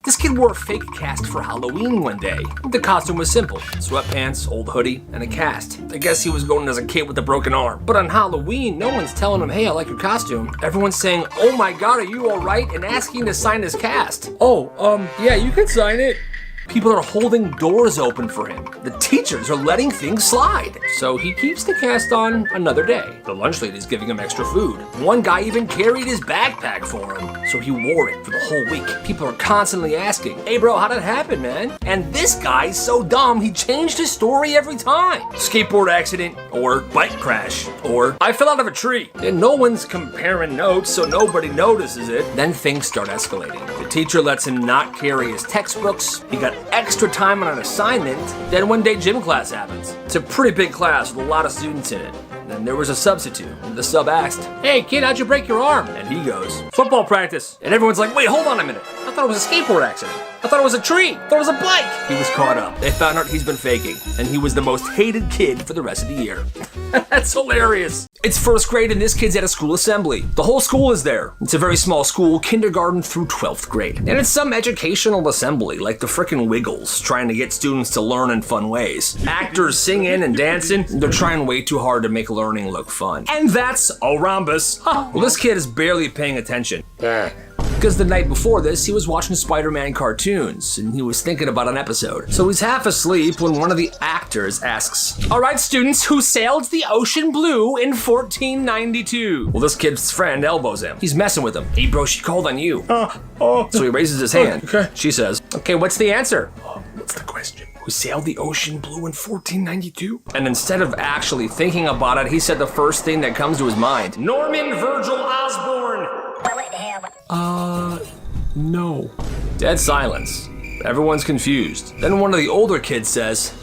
This kid wore a fake cast for Halloween one day. The costume was simple: sweatpants, old hoodie, and a cast. I guess he was going as a kid with a broken arm. But on Halloween, no one's telling him, hey, I like your costume. Everyone's saying, oh my god, are you alright? And asking to sign his cast. Yeah, you can sign it. People are holding doors open for him. The teachers are letting things slide. So he keeps the cast on another day. The lunch lady's giving him extra food. One guy even carried his backpack for him. So he wore it for the whole week. People are constantly asking, hey bro, how'd it happen, man? And this guy's so dumb, he changed his story every time. Skateboard accident, or bike crash, or I fell out of a tree. And no one's comparing notes, so nobody notices it. Then things start escalating. The teacher lets him not carry his textbooks. He got extra time on an assignment. Then one day gym class happens. It's a pretty big class with a lot of students in it. Then there was a substitute. The sub asked, hey kid, how'd you break your arm? And he goes, football practice. And everyone's like, wait, hold on a minute. I thought it was a skateboard accident. I thought it was a tree. I thought it was a bike. He was caught up. They found out he's been faking. And he was the most hated kid for the rest of the year. That's hilarious. It's first grade and this kid's at a school assembly. The whole school is there. It's a very small school, kindergarten through 12th grade. And it's some educational assembly, like the frickin' Wiggles, trying to get students to learn in fun ways. Actors singing and dancing. They're trying way too hard to make learning look fun. And that's a rhombus. Well, this kid is barely paying attention. Because the night before this, he was watching Spider-Man cartoons, and he was thinking about an episode. So he's half asleep when one of the actors asks, all right, students, who sailed the ocean blue in 1492? Well, this kid's friend elbows him. He's messing with him. Hey, bro, she called on you. So he raises his hand. Okay. She says, okay, what's the answer? What's the question? Who sailed the ocean blue in 1492? And instead of actually thinking about it, he said the first thing that comes to his mind. Norman Virgil Osborne. No. Dead silence. Everyone's confused. Then one of the older kids says,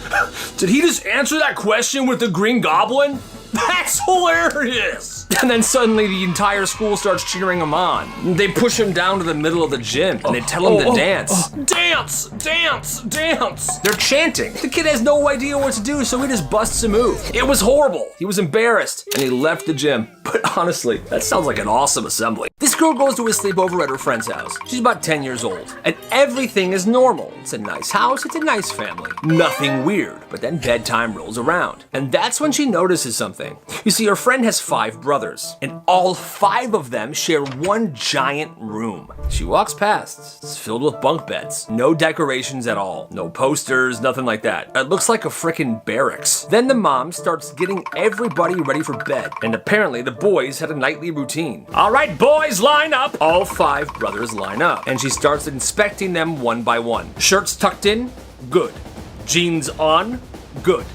did he just answer that question with the Green Goblin? That's hilarious! And then suddenly the entire school starts cheering him on. They push him down to the middle of the gym and they tell him to dance. Dance! Dance! Dance! They're chanting. The kid has no idea what to do, so he just busts a move. It was horrible. He was embarrassed and he left the gym. But honestly, that sounds like an awesome assembly. This girl goes to a sleepover at her friend's house. She's about 10 years old and everything is normal. It's a nice house, it's a nice family. Nothing weird, but then bedtime rolls around. And that's when she notices something. You see, her friend has 5 brothers, and all 5 of them share one giant room. She walks past. It's filled with bunk beds. No decorations at all. No posters, nothing like that. It looks like a frickin' barracks. Then the mom starts getting everybody ready for bed, and apparently the boys had a nightly routine. All right, boys, line up. All 5 brothers line up, and she starts inspecting them one by one. Shirts tucked in? Good. Jeans on? Good.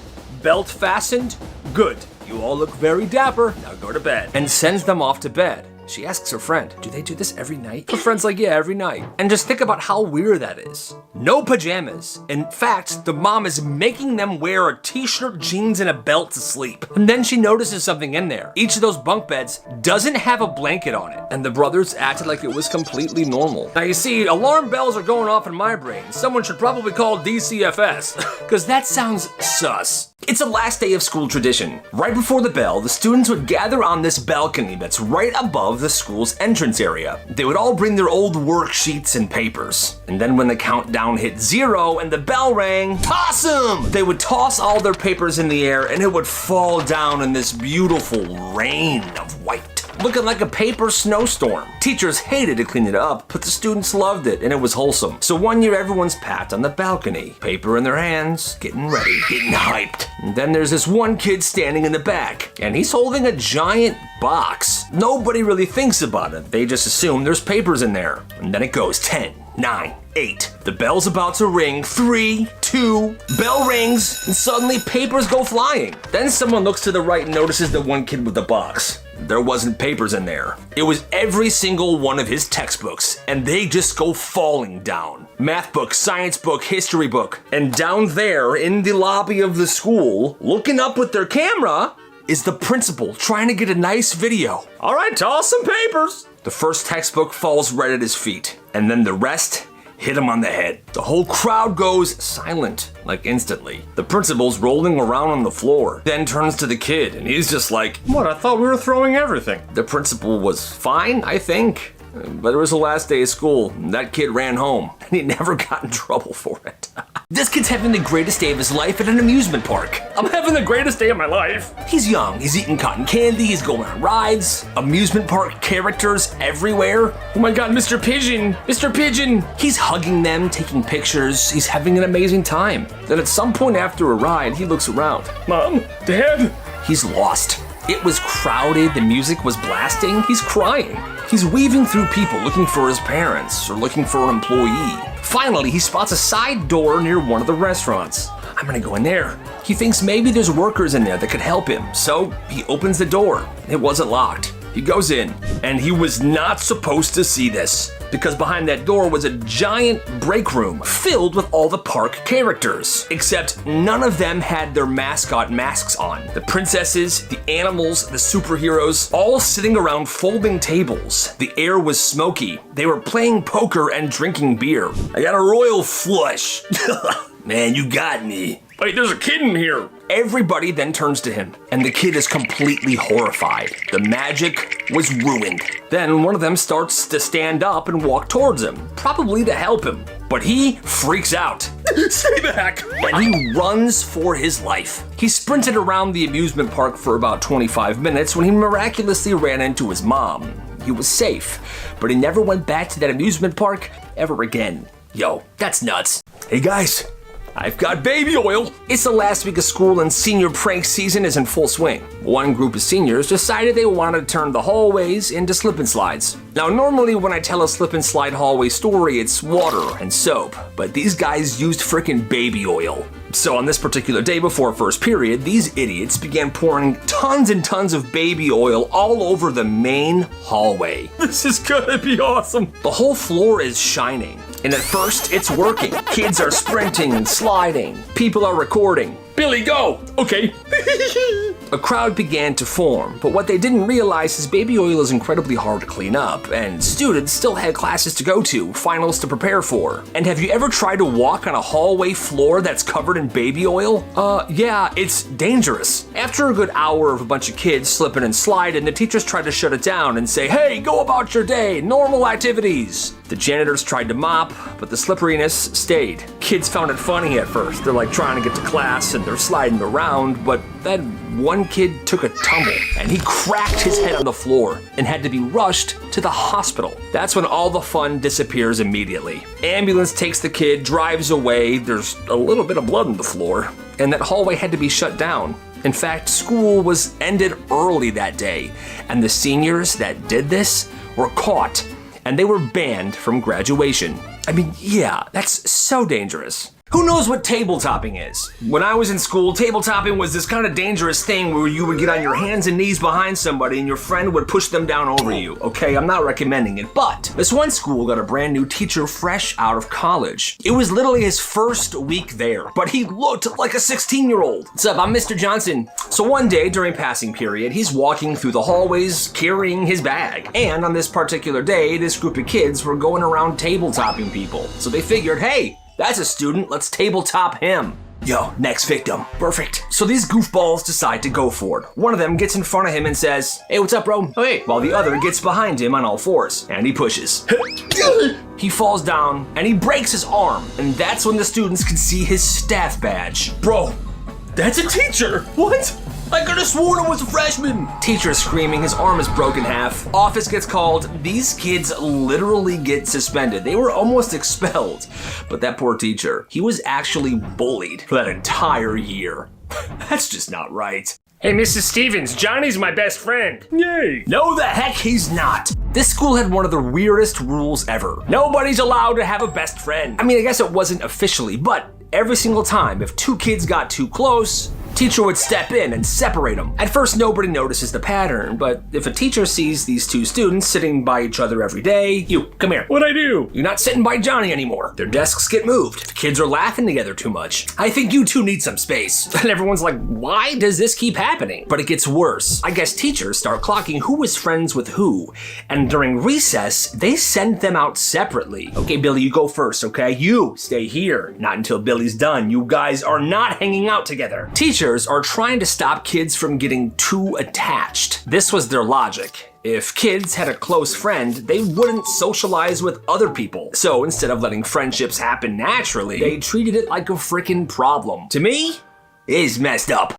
Belt fastened? Good. You all look very dapper, now go to bed. And sends them off to bed. She asks her friend, do they do this every night? Her friend's like, yeah, every night. And just think about how weird that is. No pajamas. In fact, the mom is making them wear a t-shirt, jeans, and a belt to sleep. And then she notices something in there. Each of those bunk beds doesn't have a blanket on it. And the brothers acted like it was completely normal. Now you see, alarm bells are going off in my brain. Someone should probably call DCFS, because that sounds sus. It's a last day of school tradition. Right before the bell, the students would gather on this balcony that's right above the school's entrance area. They would all bring their old worksheets and papers. And then when the countdown hit 0 and the bell rang, toss them! They would toss all their papers in the air and it would fall down in this beautiful rain of white, looking like a paper snowstorm. Teachers hated to clean it up, but the students loved it and it was wholesome. So one year everyone's packed on the balcony, paper in their hands, getting ready, getting hyped. And then there's this one kid standing in the back, and he's holding a giant box. Nobody really thinks about it. They just assume there's papers in there. And then it goes 10, 9, 8. The bell's about to ring. 3, 2, bell rings, and suddenly papers go flying. Then someone looks to the right and notices the one kid with the box. There wasn't papers in there. It was every single one of his textbooks, and they just go falling down. Math book, science book, history book. And down there in the lobby of the school, looking up with their camera, is the principal trying to get a nice video. All right, toss some papers. The first textbook falls right at his feet, and then the rest hit him on the head. The whole crowd goes silent, like instantly. The principal's rolling around on the floor, then turns to the kid, and he's just like, what, I thought we were throwing everything. The principal was fine, I think. But it was the last day of school, and that kid ran home, and he never got in trouble for it. This kid's having the greatest day of his life at an amusement park. I'm having the greatest day of my life. He's young, he's eating cotton candy, he's going on rides, amusement park characters everywhere. Oh my God, Mr. Pigeon, Mr. Pigeon. He's hugging them, taking pictures, he's having an amazing time. Then at some point after a ride, he looks around. Mom, Dad? He's lost. It was crowded, the music was blasting, he's crying. He's weaving through people looking for his parents or looking for an employee. Finally, he spots a side door near one of the restaurants. I'm gonna go in there. He thinks maybe there's workers in there that could help him, so he opens the door. It wasn't locked. He goes in, and he was not supposed to see this, because behind that door was a giant break room filled with all the park characters, except none of them had their mascot masks on. The princesses, the animals, the superheroes, all sitting around folding tables. The air was smoky. They were playing poker and drinking beer. I got a royal flush. Man, you got me. Wait, there's a kid in here. Everybody then turns to him, and the kid is completely horrified. The magic was ruined. Then one of them starts to stand up and walk towards him, probably to help him. But he freaks out. Stay back! And he runs for his life. He sprinted around the amusement park for about 25 minutes when he miraculously ran into his mom. He was safe, but he never went back to that amusement park ever again. Yo, that's nuts. Hey guys. I've got baby oil. It's the last week of school and senior prank season is in full swing. One group of seniors decided they wanted to turn the hallways into slip and slides. Now normally when I tell a slip and slide hallway story, it's water and soap, but these guys used frickin' baby oil. So on this particular day before first period, these idiots began pouring tons and tons of baby oil all over the main hallway. This is gonna be awesome. The whole floor is shining. And at first, it's working. Kids are sprinting and sliding. People are recording. Billy, go! Okay. A crowd began to form, but what they didn't realize is baby oil is incredibly hard to clean up, and students still had classes to go to, finals to prepare for. And have you ever tried to walk on a hallway floor that's covered in baby oil? Yeah, it's dangerous. After a good hour of a bunch of kids slipping and sliding, the teachers tried to shut it down and say, hey, go about your day, normal activities. The janitors tried to mop, but the slipperiness stayed. Kids found it funny at first. They're like trying to get to class and they're sliding around, but then one kid took a tumble and he cracked his head on the floor and had to be rushed to the hospital. That's when all the fun disappears immediately. Ambulance takes the kid, drives away. There's a little bit of blood on the floor, and that hallway had to be shut down. In fact, school was ended early that day, and the seniors that did this were caught and they were banned from graduation. I mean, yeah, that's so dangerous. Who knows what tabletopping is? When I was in school, tabletopping was this kind of dangerous thing where you would get on your hands and knees behind somebody and your friend would push them down over you. Okay, I'm not recommending it, but this one school got a brand new teacher fresh out of college. It was literally his first week there, but he looked like a 16-year-old. What's up, I'm Mr. Johnson. So one day during passing period, he's walking through the hallways carrying his bag. And on this particular day, this group of kids were going around tabletopping people. So they figured, hey, that's a student, let's tabletop him. Yo, next victim. Perfect. So these goofballs decide to go for it. One of them gets in front of him and says, hey, what's up, bro? Oh, hey. While the other gets behind him on all fours, and he pushes. He falls down, and he breaks his arm, and that's when the students can see his staff badge. Bro, that's a teacher. What? I could have sworn I was a freshman. Teacher screaming, his arm is broken half. Office gets called. These kids literally get suspended. They were almost expelled. But that poor teacher, he was actually bullied for that entire year. That's just not right. Hey, Mrs. Stevens, Johnny's my best friend. Yay. No, the heck he's not. This school had one of the weirdest rules ever. Nobody's allowed to have a best friend. I mean, I guess it wasn't officially, but every single time, if two kids got too close, teacher would step in and separate them. At first, nobody notices the pattern, but if a teacher sees these two students sitting by each other every day, you, come here. What'd I do? You're not sitting by Johnny anymore. Their desks get moved. The kids are laughing together too much. I think you two need some space. And everyone's like, why does this keep happening? But it gets worse. I guess teachers start clocking who was friends with who, and during recess, they send them out separately. Okay, Billy, you go first, okay? You stay here. Not until Billy's done. You guys are not hanging out together. Teachers are trying to stop kids from getting too attached. This was their logic. If kids had a close friend, they wouldn't socialize with other people. So instead of letting friendships happen naturally, they treated it like a freaking problem. To me, is messed up.